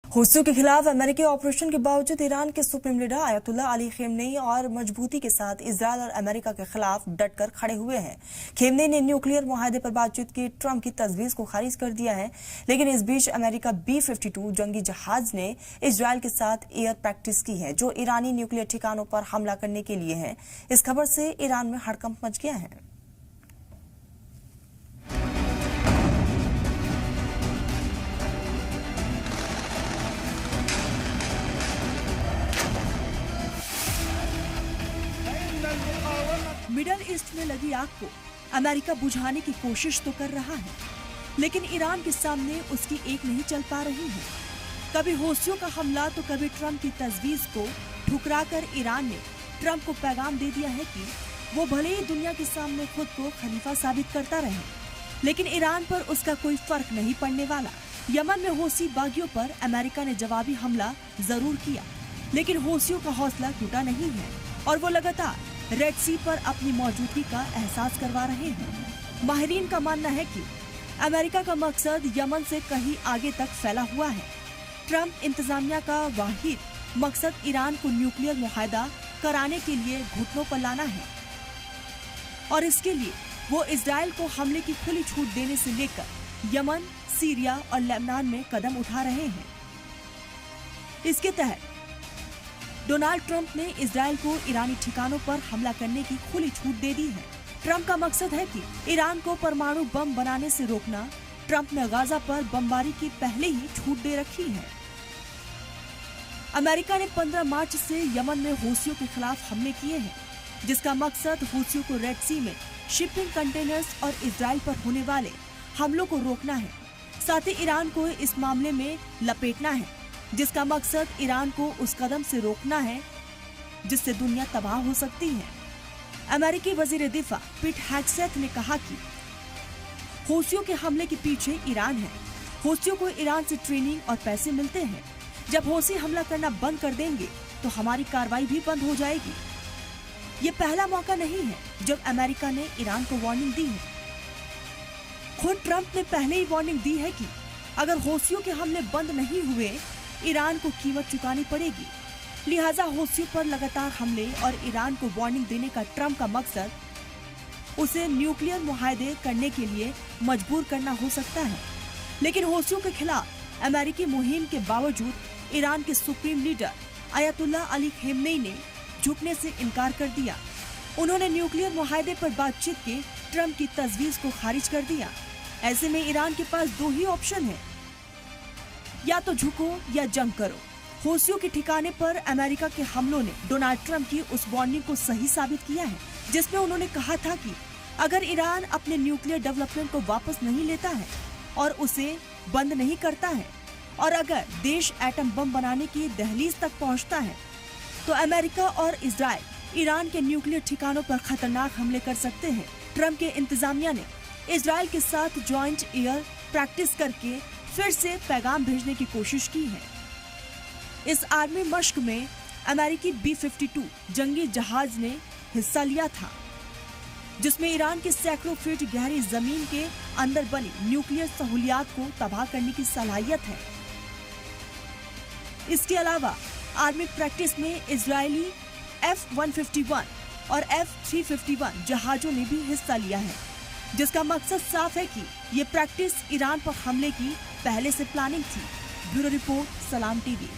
हुस्सियों के खिलाफ अमेरिकी ऑपरेशन के बावजूद ईरान के supreme leader ayatollah Ali Khamenei और मजबूती के साथ इजरायल और अमेरिका के खिलाफ डटकर खड़े हुए हैं। खेमनेई ने न्यूक्लियर मुआहदे पर बातचीत की ट्रंप की तजवीज को खारिज कर दिया है, लेकिन इस बीच अमेरिका B-52 जंगी जहाज ने इजरायल के साथ एयर प्रैक्टिस की है, जो ईरानी न्यूक्लियर ठिकानों पर हमला करने के लिए है। इस खबर से ईरान में हड़कंप मच गया है। मिडल ईस्ट में लगी आग को अमेरिका बुझाने की कोशिश तो कर रहा है, लेकिन ईरान के सामने उसकी एक नहीं चल पा रही है। कभी हौसियों का हमला तो कभी ट्रंप की तजवीज को ठुकराकर ईरान ने ट्रंप को पैगाम दे दिया है कि वो भले ही दुनिया के सामने खुद को खलीफा साबित करता रहे, लेकिन ईरान पर उसका कोई फर्क नहीं पड़ने वाला। यमन में हौसी बागियों पर अमेरिका ने जवाबी हमला जरूर किया, लेकिन हौसियों का हौसला टूटा नहीं है और वो लगातार रेड सी पर अपनी मौजूदगी का एहसास करवा रहे हैं। माहिरीन का मानना है कि अमेरिका का मकसद यमन से कहीं आगे तक फैला हुआ है। ट्रंप इंतजामिया का वाहिद मकसद ईरान को न्यूक्लियर मुआहदा कराने के लिए घुटनों पर लाना है और इसके लिए वो इजरायल को हमले की खुली छूट देने से लेकर यमन, सीरिया और लेबनान में कदम उठा रहे हैं। इसके तहत डोनाल्ड ट्रंप ने इजरायल को ईरानी ठिकानों पर हमला करने की खुली छूट दे दी है। ट्रंप का मकसद है कि ईरान को परमाणु बम बनाने से रोकना। ट्रंप ने गाजा पर बमबारी की पहले ही छूट दे रखी है। अमेरिका ने 15 मार्च से यमन में हौसियों के खिलाफ हमले किए हैं, जिसका मकसद हौसियों को रेड सी में शिपिंग कंटेनर्स और इजरायल पर होने वाले हमलों को रोकना है। साथ ही ईरान को इस मामले में लपेटना है, जिसका मकसद ईरान को उस कदम से रोकना है जिससे दुनिया तबाह हो सकती है। अमेरिकी वजीर दिफा पीट हेग्सेथ ने कहा कि हौसियों के हमले के पीछे ईरान है। हौसियों को ईरान से ट्रेनिंग और पैसे मिलते हैं। जब हौसी हमला करना बंद कर देंगे तो हमारी कार्रवाई भी बंद हो जाएगी। ये पहला मौका नहीं है जब अमेरिका ने ईरान को वार्निंग दी है। खुद ट्रंप ने पहले ही वार्निंग दी है कि अगर हौसियों के हमले बंद नहीं हुए ईरान को कीमत चुकानी पड़ेगी। लिहाजा हौसियों पर लगातार हमले और ईरान को वार्निंग देने का ट्रंप का मकसद उसे न्यूक्लियर मुआहदे करने के लिए मजबूर करना हो सकता है। लेकिन हौसियों के खिलाफ अमेरिकी मुहिम के बावजूद ईरान के supreme leader ayatollah Ali Khamenei ने झुकने से इनकार कर दिया। उन्होंने न्यूक्लियर मुआहदे पर बातचीत के ट्रंप की तजवीज को खारिज कर दिया। ऐसे में ईरान के पास दो ही ऑप्शन है, या तो झुको या जंग करो। हौसियों के ठिकाने पर अमेरिका के हमलों ने डोनाल्ड ट्रंप की उस वार्निंग को सही साबित किया है, जिसमें उन्होंने कहा था कि अगर ईरान अपने न्यूक्लियर डेवलपमेंट को वापस नहीं लेता है और उसे बंद नहीं करता है और अगर देश एटम बम बनाने की दहलीज तक पहुंचता है, तो अमेरिका और इजरायल ईरान के न्यूक्लियर ठिकानों पर खतरनाक हमले कर सकते हैं। ट्रंप के इंतजामिया ने इजरायल के साथ ज्वाइंट एयर प्रैक्टिस करके फिर से पैगाम भेजने की कोशिश की है। इस आर्मी मश्क में अमेरिकी B-52 जंगी जहाज ने हिस्सा लिया था, जिसमें ईरान की सैकड़ों फीट गहरी जमीन के अंदर बनी न्यूक्लियर सहूलियात को तबाह करने की सलाहियत है। इसके अलावा आर्मी प्रैक्टिस में इजरायली F-151 और F-351 जहाजों ने भी हिस्सा लिया है, जिसका मकसद साफ है कि ये प्रैक्टिस ईरान पर हमले की पहले से प्लानिंग थी। ब्यूरो रिपोर्ट, सलाम टीवी।